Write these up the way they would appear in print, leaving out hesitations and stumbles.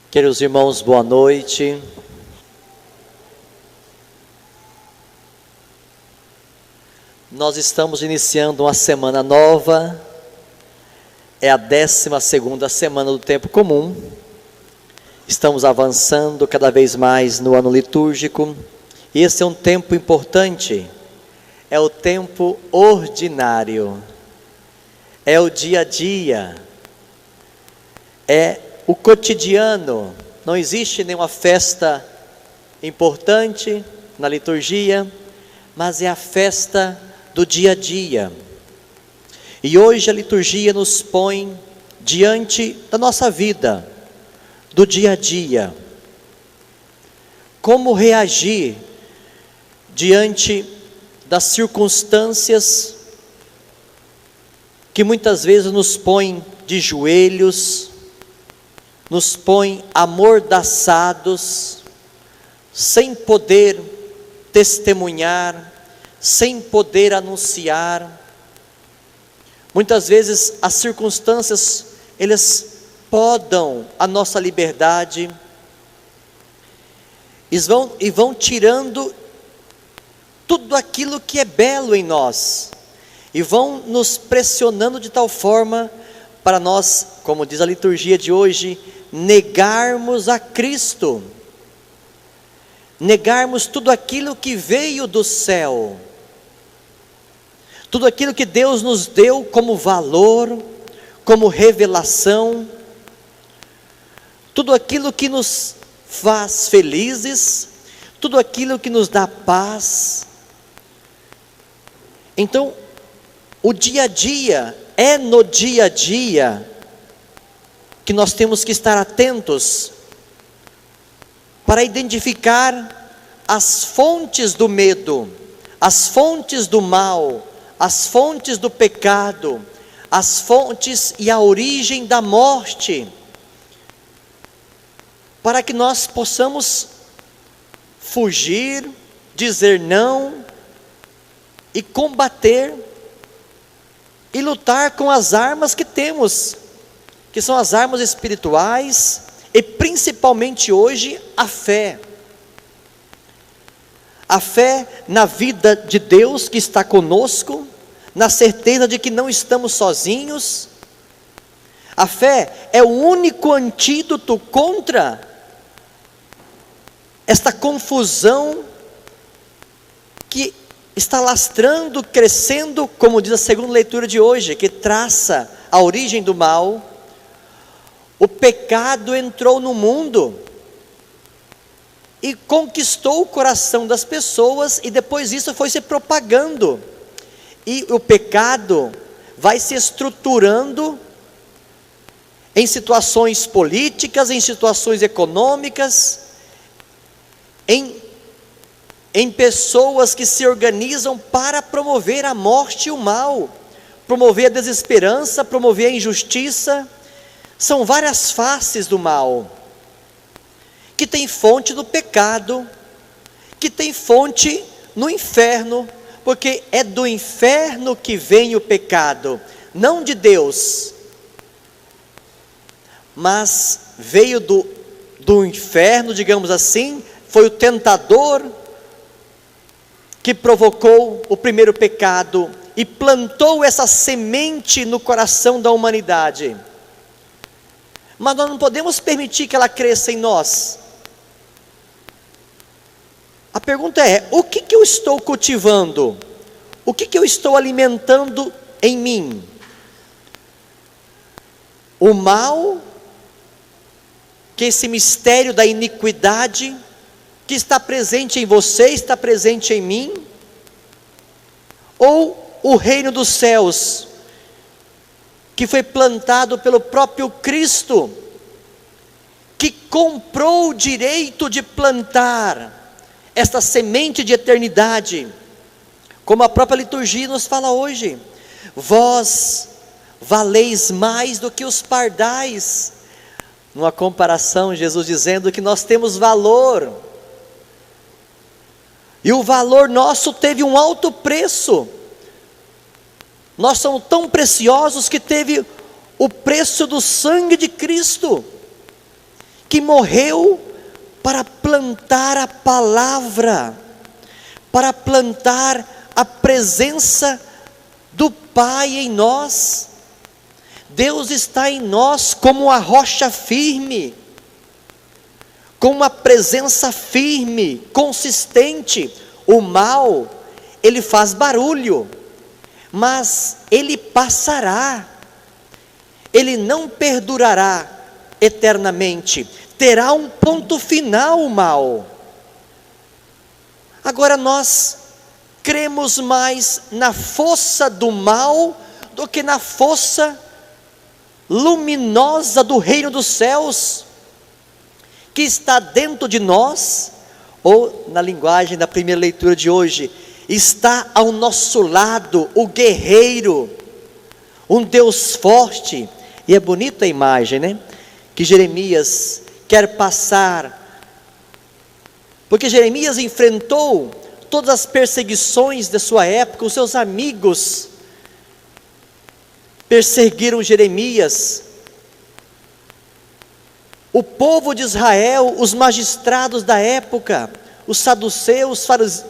Queridos irmãos, boa noite. Nós estamos iniciando uma semana nova, é a 12ª semana do tempo comum. Estamos avançando cada vez mais no ano litúrgico, e esse é um tempo importante, é o tempo ordinário, é o dia a dia, é o cotidiano. Não existe nenhuma festa importante na liturgia, mas é a festa do dia a dia. E hoje a liturgia nos põe diante da nossa vida, do dia a dia. Como reagir diante das circunstâncias que muitas vezes nos põem de joelhos, nos põem amordaçados, sem poder testemunhar, sem poder anunciar. Muitas vezes as circunstâncias, eles podam a nossa liberdade, e vão tirando tudo aquilo que é belo em nós, e vão nos pressionando de tal forma para nós, como diz a liturgia de hoje, negarmos a Cristo, negarmos tudo aquilo que veio do céu, tudo aquilo que Deus nos deu como valor, como revelação, tudo aquilo que nos faz felizes, tudo aquilo que nos dá paz. Então, o dia a dia, é no dia a dia que nós temos que estar atentos para identificar as fontes do medo, as fontes do mal, as fontes do pecado, as fontes e a origem da morte, para que nós possamos fugir, dizer não e combater e lutar com as armas que temos, que são as armas espirituais, e principalmente hoje a fé na vida de Deus que está conosco, na certeza de que não estamos sozinhos. A fé é o único antídoto contra esta confusão que está lastrando, crescendo, como diz a segunda leitura de hoje, que traça a origem do mal. O pecado entrou no mundo e conquistou o coração das pessoas, e depois isso foi se propagando, e o pecado vai se estruturando em situações políticas, em situações econômicas, em pessoas que se organizam para promover a morte e o mal, promover a desesperança, promover a injustiça. São várias faces do mal, que tem fonte no pecado, que tem fonte no inferno, porque é do inferno que vem o pecado, não de Deus, mas veio do inferno, digamos assim. Foi o tentador que provocou o primeiro pecado e plantou essa semente no coração da humanidade, mas nós não podemos permitir que ela cresça em nós. A pergunta é: o que eu estou cultivando? O que eu estou alimentando em mim? O mal, que é esse mistério da iniquidade, que está presente em você, está presente em mim? Ou o reino dos céus, que foi plantado pelo próprio Cristo, que comprou o direito de plantar esta semente de eternidade, como a própria liturgia nos fala hoje: vós valeis mais do que os pardais. Numa comparação, Jesus dizendo que nós temos valor, e o valor nosso teve um alto preço. Nós somos tão preciosos que teve o preço do sangue de Cristo, que morreu para plantar a palavra, para plantar a presença do Pai em nós. Deus está em nós como a rocha firme, com uma presença firme, consistente. O mal, ele faz barulho, mas ele passará, ele não perdurará eternamente, terá um ponto final o mal. Agora nós cremos mais na força do mal do que na força luminosa do reino dos céus, que está dentro de nós, ou na linguagem da primeira leitura de hoje, está ao nosso lado o guerreiro, um Deus forte. E é bonita a imagem, né? Que Jeremias quer passar, porque Jeremias enfrentou todas as perseguições da sua época. Os seus amigos perseguiram Jeremias, o povo de Israel, os magistrados da época, os saduceus, fariseus,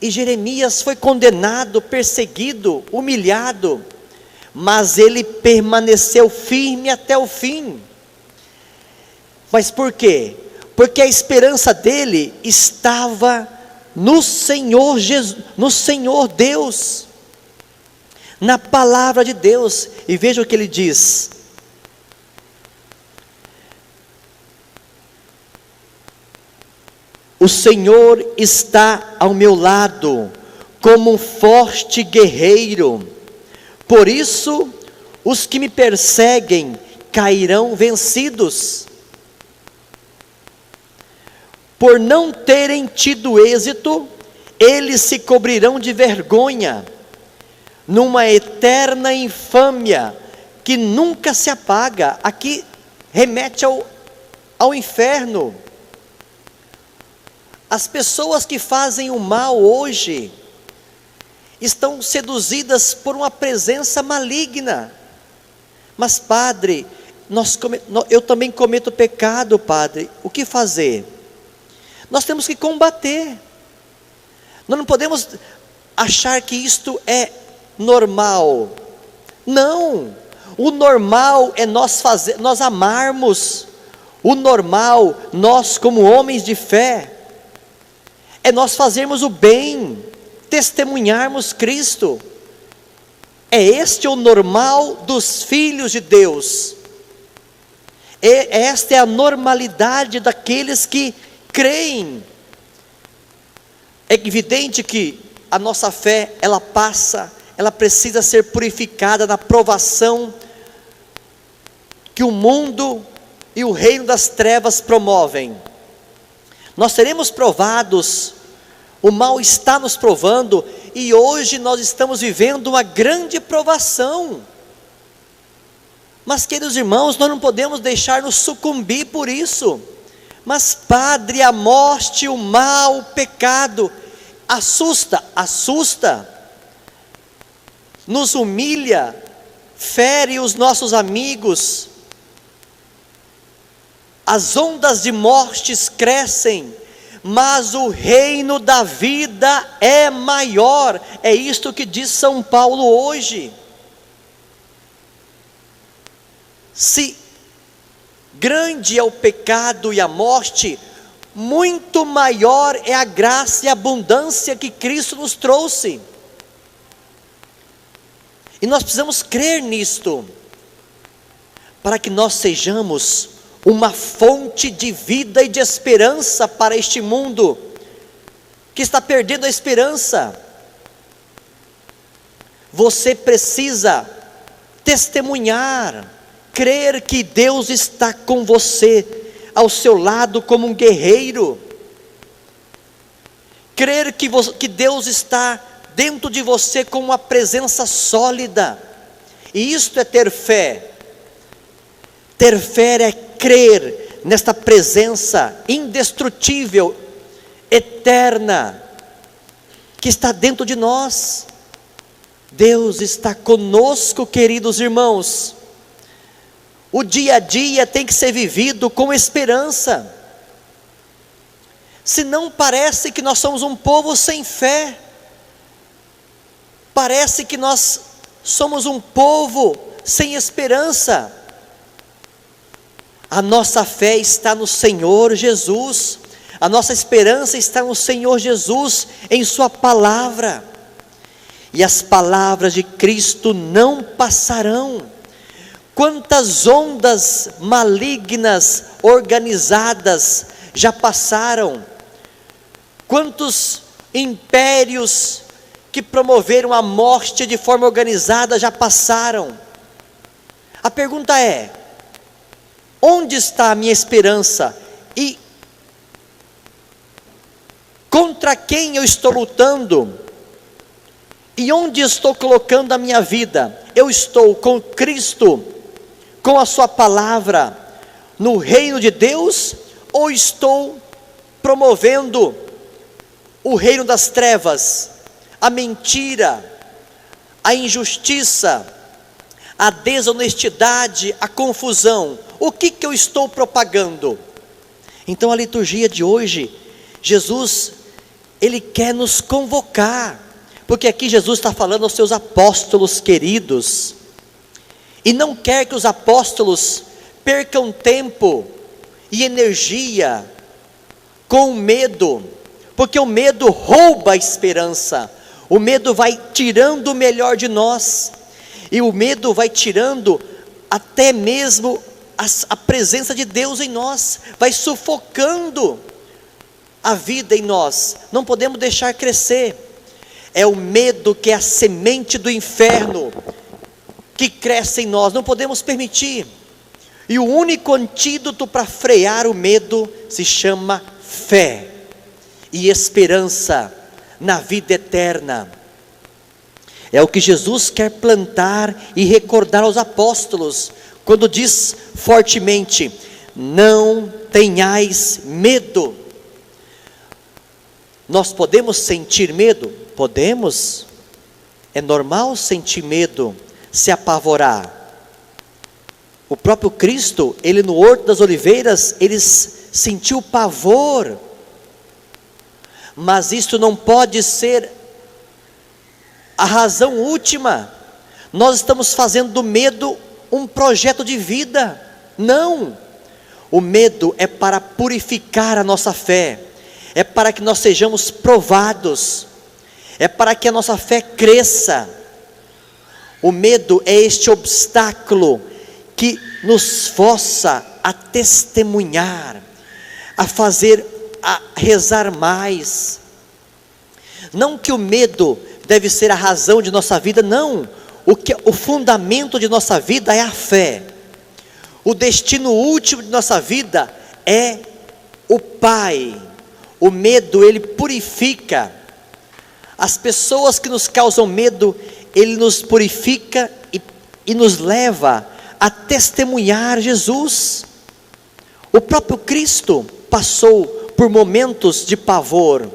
e Jeremias foi condenado, perseguido, humilhado, mas ele permaneceu firme até o fim. Mas por quê? Porque a esperança dele estava no Senhor Jesus, no Senhor Deus, na palavra de Deus. E veja o que ele diz: o Senhor está ao meu lado, como um forte guerreiro, por isso os que me perseguem cairão vencidos. Por não terem tido êxito, eles se cobrirão de vergonha, numa eterna infâmia que nunca se apaga. Aqui remete ao inferno. As pessoas que fazem o mal hoje estão seduzidas por uma presença maligna. Mas padre, eu também cometo pecado, padre. O que fazer? Nós temos que combater. Nós não podemos achar que isto é normal. Não. O normal é nós amarmos. O normal, nós como homens de fé, é nós fazermos o bem, testemunharmos Cristo. É este o normal dos filhos de Deus. Esta é a normalidade daqueles que creem. É evidente que a nossa fé, ela precisa ser purificada na provação que o mundo e o reino das trevas promovem. Nós seremos provados, o mal está nos provando, e hoje nós estamos vivendo uma grande provação. Mas queridos irmãos, nós não podemos deixar nos sucumbir por isso. Mas padre, a morte, o mal, o pecado, assusta, nos humilha, fere os nossos amigos. As ondas de mortes crescem, mas o reino da vida é maior. É isto que diz São Paulo hoje. Se grande é o pecado e a morte, muito maior é a graça e a abundância que Cristo nos trouxe. E nós precisamos crer nisto, para que nós sejamos uma fonte de vida e de esperança para este mundo, que está perdendo a esperança. Você precisa testemunhar, crer que Deus está com você, ao seu lado como um guerreiro, crer que Deus está dentro de você com uma presença sólida. E isto é ter fé. Ter fé é crer nesta presença indestrutível, eterna, que está dentro de nós. Deus está conosco, queridos irmãos. O dia a dia tem que ser vivido com esperança. Senão parece que nós somos um povo sem fé. Parece que nós somos um povo sem esperança. A nossa fé está no Senhor Jesus. A nossa esperança está no Senhor Jesus, em sua palavra. E as palavras de Cristo não passarão. Quantas ondas malignas organizadas já passaram? Quantos impérios que promoveram a morte de forma organizada já passaram? A pergunta é: onde está a minha esperança? E contra quem eu estou lutando? E onde estou colocando a minha vida? Eu estou com Cristo, com a sua palavra, no reino de Deus, ou estou promovendo o reino das trevas, a mentira, a injustiça, a desonestidade, a confusão? O que eu estou propagando? Então a liturgia de hoje, Jesus, Ele quer nos convocar, porque aqui Jesus está falando aos seus apóstolos queridos, e não quer que os apóstolos percam tempo e energia com medo, porque o medo rouba a esperança, o medo vai tirando o melhor de nós, e o medo vai tirando até mesmo a presença de Deus em nós, vai sufocando a vida em nós. Não podemos deixar crescer. É o medo que é a semente do inferno que cresce em nós, não podemos permitir. E o único antídoto para frear o medo se chama fé e esperança na vida eterna. É o que Jesus quer plantar e recordar aos apóstolos, quando diz fortemente: não tenhais medo. Nós podemos sentir medo? Podemos. É normal sentir medo, se apavorar. O próprio Cristo, Ele no Horto das Oliveiras, Ele sentiu pavor. Mas isto não pode ser a razão última. Nós estamos fazendo do medo um projeto de vida. Não. O medo é para purificar a nossa fé, é para que nós sejamos provados, é para que a nossa fé cresça. O medo é este obstáculo que nos força a testemunhar, a rezar mais. Não que o medo deve ser a razão de nossa vida, não. O fundamento de nossa vida é a fé. O destino último de nossa vida é o Pai. O medo, ele purifica. As pessoas que nos causam medo, ele nos purifica e nos leva a testemunhar Jesus. O próprio Cristo passou por momentos de pavor,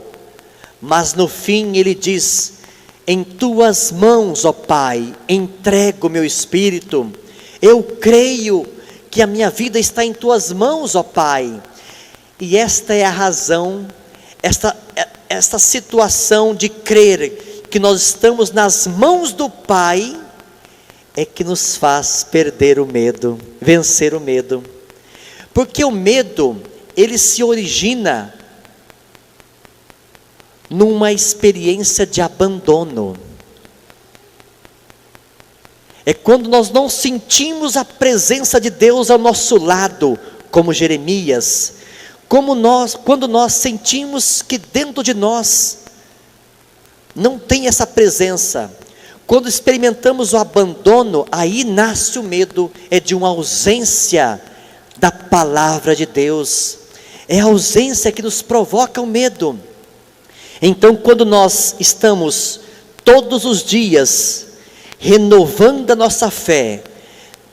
mas no fim ele diz: em tuas mãos, ó Pai, entrego o meu espírito. Eu creio que a minha vida está em tuas mãos, ó Pai. E esta é a razão, esta situação de crer que nós estamos nas mãos do Pai, é que nos faz perder o medo, vencer o medo. Porque o medo, ele se origina numa experiência de abandono. É quando nós não sentimos a presença de Deus ao nosso lado, como Jeremias, quando nós sentimos que dentro de nós não tem essa presença. Quando experimentamos o abandono, aí nasce o medo, é de uma ausência da palavra de Deus, é a ausência que nos provoca o medo. Então, quando nós estamos todos os dias renovando a nossa fé,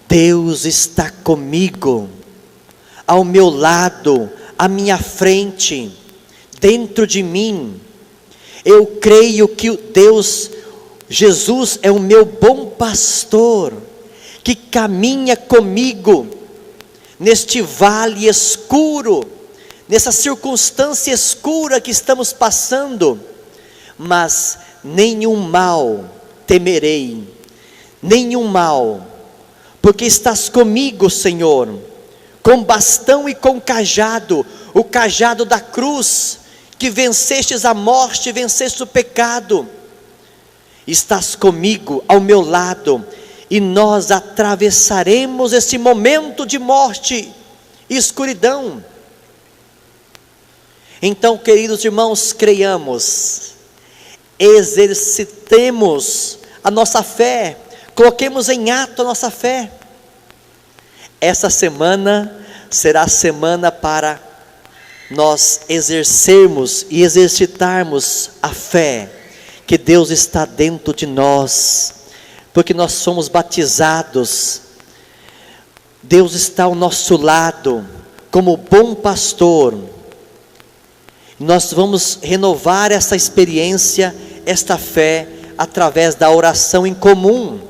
Deus está comigo, ao meu lado, à minha frente, dentro de mim. Eu creio que Jesus é o meu bom pastor, que caminha comigo neste vale escuro, nessa circunstância escura que estamos passando, mas nenhum mal temerei, nenhum mal, porque estás comigo, Senhor, com bastão e com cajado, o cajado da cruz, que vencestes a morte, venceste o pecado, estás comigo, ao meu lado, e nós atravessaremos esse momento de morte e escuridão. Então, queridos irmãos, creiamos, exercitemos a nossa fé, coloquemos em ato a nossa fé. Essa semana será a semana para nós exercermos e exercitarmos a fé, que Deus está dentro de nós, porque nós somos batizados, Deus está ao nosso lado, como bom pastor. Nós vamos renovar essa experiência, esta fé, através da oração em comum,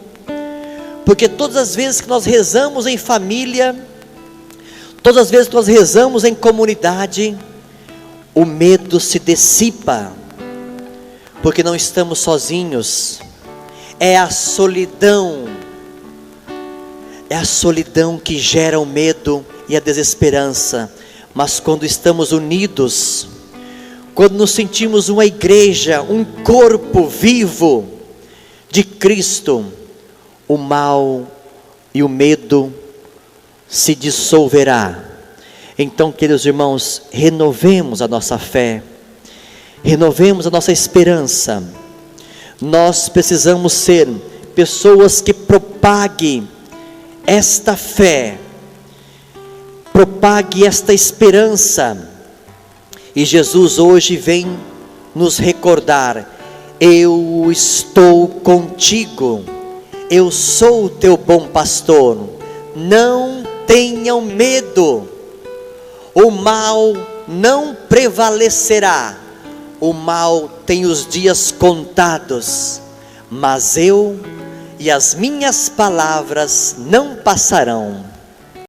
porque todas as vezes que nós rezamos em família, todas as vezes que nós rezamos em comunidade, o medo se dissipa, porque não estamos sozinhos. É a solidão que gera o medo e a desesperança, mas quando estamos unidos, quando nos sentimos uma igreja, um corpo vivo de Cristo, o mal e o medo se dissolverá. Então, queridos irmãos, renovemos a nossa fé, renovemos a nossa esperança. Nós precisamos ser pessoas que propaguem esta fé, propague esta esperança. E Jesus hoje vem nos recordar: eu estou contigo, eu sou o teu bom pastor, não tenham medo, o mal não prevalecerá, o mal tem os dias contados, mas eu e as minhas palavras não passarão.